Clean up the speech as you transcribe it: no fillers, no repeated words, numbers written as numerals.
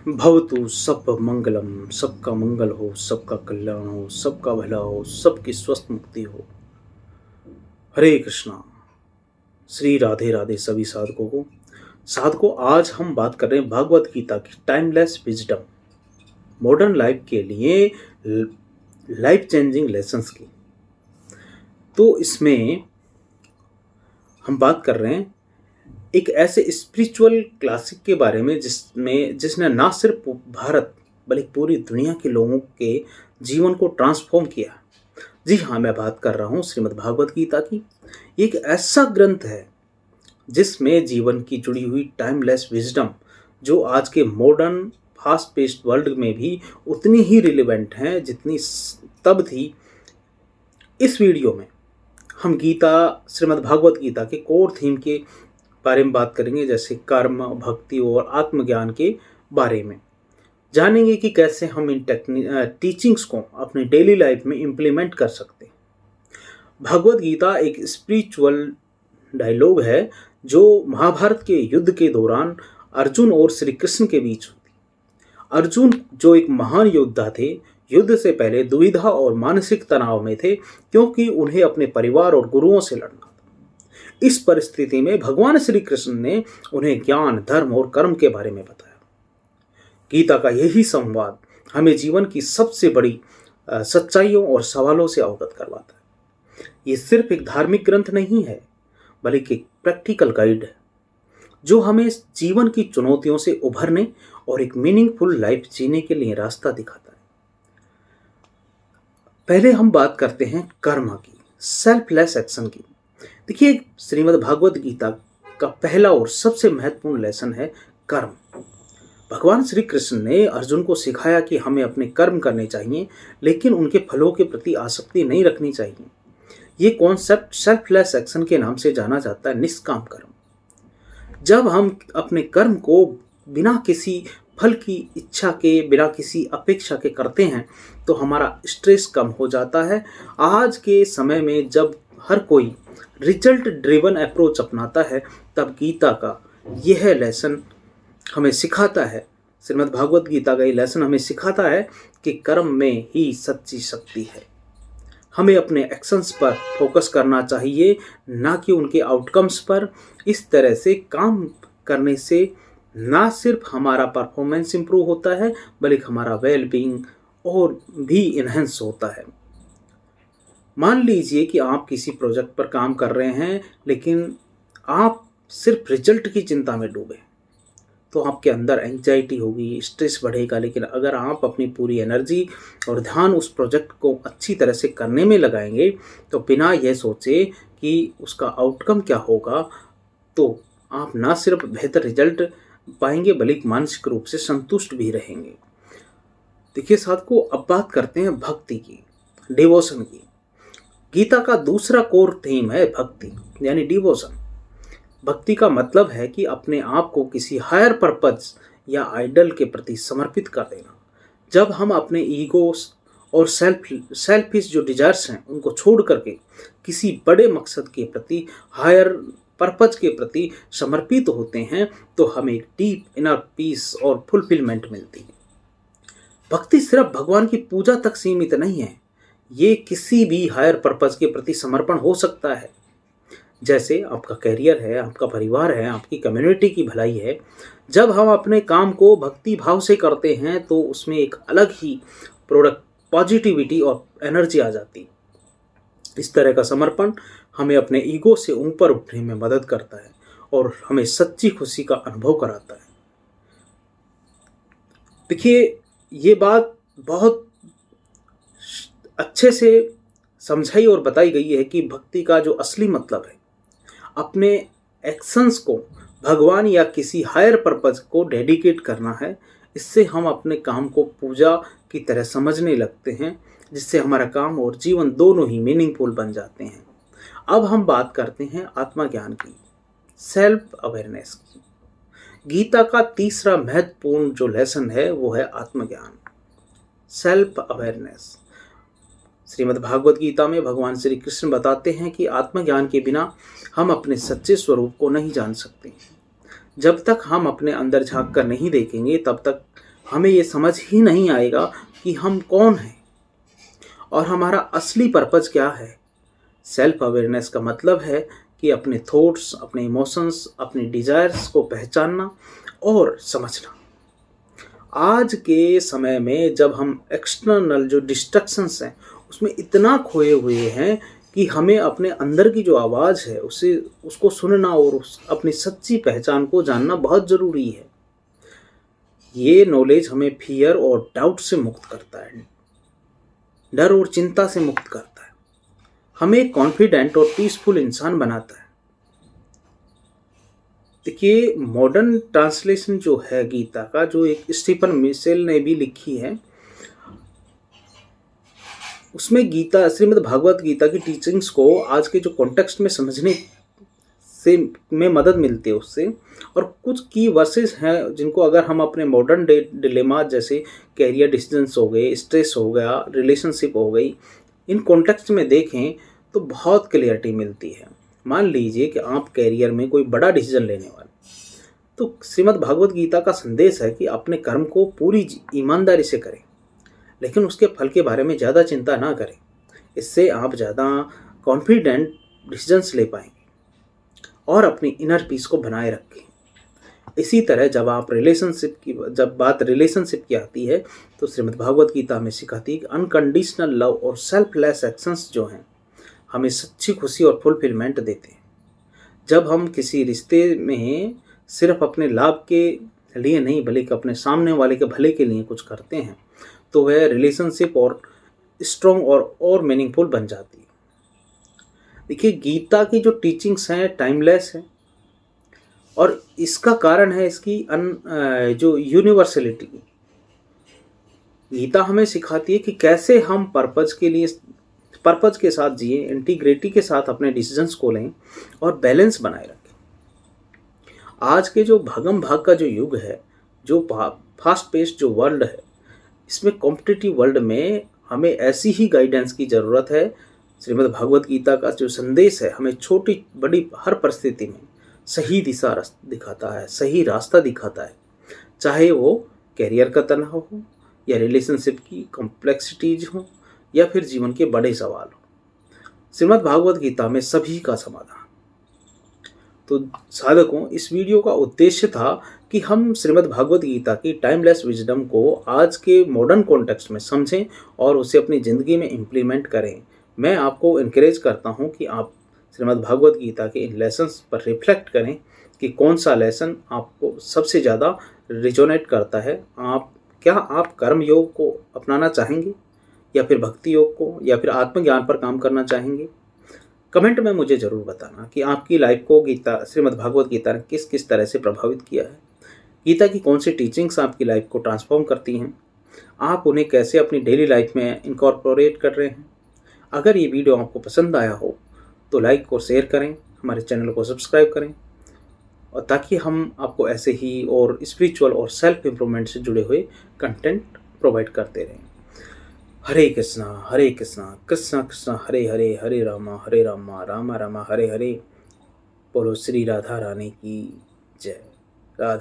भवतु सब मंगलम, सबका मंगल हो, सबका कल्याण हो, सबका भला हो, सबकी स्वस्थ मुक्ति हो। हरे कृष्णा। श्री राधे राधे सभी साधकों आज हम बात कर रहे हैं भागवत गीता की टाइमलेस विजडम, मॉडर्न लाइफ के लिए लाइफ चेंजिंग लेसन्स की। तो इसमें हम बात कर रहे हैं एक ऐसे स्पिरिचुअल क्लासिक के बारे में जिसने ना सिर्फ भारत बल्कि पूरी दुनिया के लोगों के जीवन को ट्रांसफॉर्म किया। जी हाँ, मैं बात कर रहा हूँ श्रीमद् भागवत गीता की। एक ऐसा ग्रंथ है जिसमें जीवन की जुड़ी हुई टाइमलेस विजडम जो आज के मॉडर्न फास्ट पेस्ड वर्ल्ड में भी उतनी ही रिलेवेंट है जितनी तब थी। इस वीडियो में हम श्रीमद् भागवत गीता के कोर थीम के बारे में बात करेंगे, जैसे कर्म, भक्ति और आत्मज्ञान के बारे में जानेंगे कि कैसे हम इन टीचिंग्स को अपनी डेली लाइफ में इम्प्लीमेंट कर सकते हैं। भगवत गीता एक स्पिरिचुअल डायलॉग है जो महाभारत के युद्ध के दौरान अर्जुन और श्री कृष्ण के बीच हुई। अर्जुन जो एक महान योद्धा थे, युद्ध से पहले दुविधा और मानसिक तनाव में थे क्योंकि उन्हें अपने परिवार और गुरुओं से लड़ना था। इस परिस्थिति में भगवान श्री कृष्ण ने उन्हें ज्ञान, धर्म और कर्म के बारे में बताया। गीता का यही संवाद हमें जीवन की सबसे बड़ी सच्चाइयों और सवालों से अवगत करवाता है। ये सिर्फ एक धार्मिक ग्रंथ नहीं है बल्कि एक प्रैक्टिकल गाइड है जो हमें जीवन की चुनौतियों से उभरने और एक मीनिंगफुल लाइफ जीने के लिए रास्ता दिखाता है। पहले हम बात करते हैं कर्म की, सेल्फलेस एक्शन की। देखिए, श्रीमद् भागवत गीता का पहला और सबसे महत्वपूर्ण लेसन है कर्म। भगवान श्री कृष्ण ने अर्जुन को सिखाया कि हमें अपने कर्म करने चाहिए लेकिन उनके फलों के प्रति आसक्ति नहीं रखनी चाहिए। ये कॉन्सेप्ट सेल्फलेस एक्शन के नाम से जाना जाता है, निष्काम कर्म। जब हम अपने कर्म को बिना किसी फल की इच्छा के, बिना किसी अपेक्षा के करते हैं तो हमारा स्ट्रेस कम हो जाता है। आज के समय में जब हर कोई रिजल्ट ड्रिवन अप्रोच अपनाता है तब गीता का यह लेसन हमें सिखाता है, श्रीमद् भागवत गीता का ये लेसन हमें सिखाता है कि कर्म में ही सच्ची शक्ति है। हमें अपने एक्शंस पर फोकस करना चाहिए, ना कि उनके आउटकम्स पर। इस तरह से काम करने से ना सिर्फ हमारा परफॉर्मेंस इंप्रूव होता है बल्कि हमारा वेल बीइंग और भी इन्हेंस होता है। मान लीजिए कि आप किसी प्रोजेक्ट पर काम कर रहे हैं लेकिन आप सिर्फ रिजल्ट की चिंता में डूबे तो आपके अंदर एंजाइटी होगी, स्ट्रेस बढ़ेगा। लेकिन अगर आप अपनी पूरी एनर्जी और ध्यान उस प्रोजेक्ट को अच्छी तरह से करने में लगाएंगे तो बिना यह सोचे कि उसका आउटकम क्या होगा, तो आप ना सिर्फ बेहतर रिजल्ट पाएंगे बल्कि मानसिक रूप से संतुष्ट भी रहेंगे। देखिए साथियों, अब बात करते हैं भक्ति की, डिवोशन की। गीता का दूसरा कोर थीम है भक्ति यानी डिवोशन। भक्ति का मतलब है कि अपने आप को किसी हायर पर्पज या आइडल के प्रति समर्पित कर देना। जब हम अपने ईगो और सेल्फिश जो डिजायर्स हैं उनको छोड़ करके किसी बड़े मकसद के प्रति, हायर पर्पज के प्रति समर्पित होते हैं तो हमें एक डीप इनर पीस और फुलफिलमेंट मिलती है। भक्ति सिर्फ भगवान की पूजा तक सीमित नहीं है, ये किसी भी हायर पर्पज के प्रति समर्पण हो सकता है। जैसे आपका करियर है, आपका परिवार है, आपकी कम्युनिटी की भलाई है। जब हम अपने काम को भक्ति भाव से करते हैं तो उसमें एक अलग ही प्रोडक्ट पॉजिटिविटी और एनर्जी आ जाती। इस तरह का समर्पण हमें अपने ईगो से ऊपर उठने में मदद करता है और हमें सच्ची खुशी का अनुभव कराता है। देखिए, ये बात बहुत अच्छे से समझाई और बताई गई है कि भक्ति का जो असली मतलब है अपने एक्शंस को भगवान या किसी हायर पर्पज को डेडिकेट करना है। इससे हम अपने काम को पूजा की तरह समझने लगते हैं, जिससे हमारा काम और जीवन दोनों ही मीनिंगफुल बन जाते हैं। अब हम बात करते हैं आत्मज्ञान की, सेल्फ अवेयरनेस की। गीता का तीसरा महत्वपूर्ण जो लेसन है वो है आत्मज्ञान, सेल्फ अवेयरनेस। श्रीमद् भागवत गीता में भगवान श्री कृष्ण बताते हैं कि आत्मज्ञान के बिना हम अपने सच्चे स्वरूप को नहीं जान सकते। जब तक हम अपने अंदर झांक कर नहीं देखेंगे तब तक हमें ये समझ ही नहीं आएगा कि हम कौन हैं और हमारा असली पर्पज क्या है। सेल्फ अवेयरनेस का मतलब है कि अपने थॉट्स, अपने इमोशंस, अपने डिजायर्स को पहचानना और समझना। आज के समय में जब हम एक्सटर्नल जो डिस्ट्रक्शंस हैं उसमें इतना खोए हुए हैं कि हमें अपने अंदर की जो आवाज़ है उसे उसको सुनना और अपनी सच्ची पहचान को जानना बहुत ज़रूरी है। ये नॉलेज हमें फियर और डाउट से मुक्त करता है, डर और चिंता से मुक्त करता है, हमें कॉन्फिडेंट और पीसफुल इंसान बनाता है। देखिए, मॉडर्न ट्रांसलेशन जो है गीता का, जो एक स्टीफन मिशेल ने भी लिखी है, उसमें गीता, श्रीमद् भागवत गीता की टीचिंग्स को आज के जो कॉन्टेक्स्ट में समझने से में मदद मिलती है उससे। और कुछ की वर्सेस हैं जिनको अगर हम अपने मॉडर्न डे डिलेमा जैसे कैरियर डिसीजंस हो गए, स्ट्रेस हो गया, रिलेशनशिप हो गई, इन कॉन्टेक्स्ट में देखें तो बहुत क्लियरिटी मिलती है। मान लीजिए कि आप कैरियर में कोई बड़ा डिसीजन लेने वाले, तो श्रीमद् भागवत गीता का संदेश है कि अपने कर्म को पूरी ईमानदारी से करें, लेकिन उसके फल के बारे में ज़्यादा चिंता ना करें। इससे आप ज़्यादा कॉन्फिडेंट डिसीजंस ले पाएंगे और अपनी इनर पीस को बनाए रखें। इसी तरह जब बात रिलेशनशिप की आती है तो श्रीमद् भागवत गीता में सिखाती है कि अनकंडीशनल लव और सेल्फलेस एक्शंस जो हैं हमें सच्ची खुशी और फुलफिलमेंट देते हैं। जब हम किसी रिश्ते में सिर्फ अपने लाभ के लिए नहीं बल्कि अपने सामने वाले के भले के लिए कुछ करते हैं तो वह रिलेशनशिप और स्ट्रॉन्ग और मीनिंगफुल बन जाती है। देखिए, गीता की जो टीचिंग्स हैं टाइमलेस हैं और इसका कारण है इसकी जो यूनिवर्सलिटी। गीता हमें सिखाती है कि कैसे हम पर्पज के साथ जिए, इंटीग्रिटी के साथ अपने डिसीजंस को लें और बैलेंस बनाए रखें। आज के जो भागम भाग का जो युग है, जो फास्ट पेस्ड जो वर्ल्ड है, इसमें कॉम्पिटिटिव वर्ल्ड में हमें ऐसी ही गाइडेंस की ज़रूरत है। श्रीमद् भागवत गीता का जो संदेश है हमें छोटी बड़ी हर परिस्थिति में सही दिशा दिखाता है, सही रास्ता दिखाता है, चाहे वो कैरियर का तनाव हो या रिलेशनशिप की कॉम्प्लेक्सिटीज हो या फिर जीवन के बड़े सवाल हो। श्रीमद् भागवत गीता में सभी का समाधान। तो साधकों, इस वीडियो का उद्देश्य था कि हम श्रीमद् भागवत गीता की टाइमलेस विजडम को आज के मॉडर्न कॉन्टेक्स्ट में समझें और उसे अपनी ज़िंदगी में इम्प्लीमेंट करें। मैं आपको इनकरेज करता हूं कि आप श्रीमद् भागवत गीता के इन लेसन्स पर रिफ्लेक्ट करें कि कौन सा लेसन आपको सबसे ज़्यादा रिजोनेट करता है। क्या आप कर्म योग को अपनाना चाहेंगे या फिर भक्ति योग को या फिर आत्मज्ञान पर काम करना चाहेंगे? कमेंट में मुझे ज़रूर बताना कि आपकी लाइफ को श्रीमद् भागवत गीता ने किस किस तरह से प्रभावित किया है। गीता की कौन सी टीचिंग्स आपकी लाइफ को ट्रांसफॉर्म करती हैं, आप उन्हें कैसे अपनी डेली लाइफ में इनकॉर्पोरेट कर रहे हैं। अगर ये वीडियो आपको पसंद आया हो तो लाइक और शेयर करें, हमारे चैनल को सब्सक्राइब करें, और ताकि हम आपको ऐसे ही और स्पिरिचुअल और सेल्फ इम्प्रूवमेंट से जुड़े हुए कंटेंट प्रोवाइड करते रहें। हरे कृष्णा कृष्णा कृष्णा हरे हरे, हरे रामा रामा रामा हरे हरे। बोलो श्री राधा रानी की जय। राधा।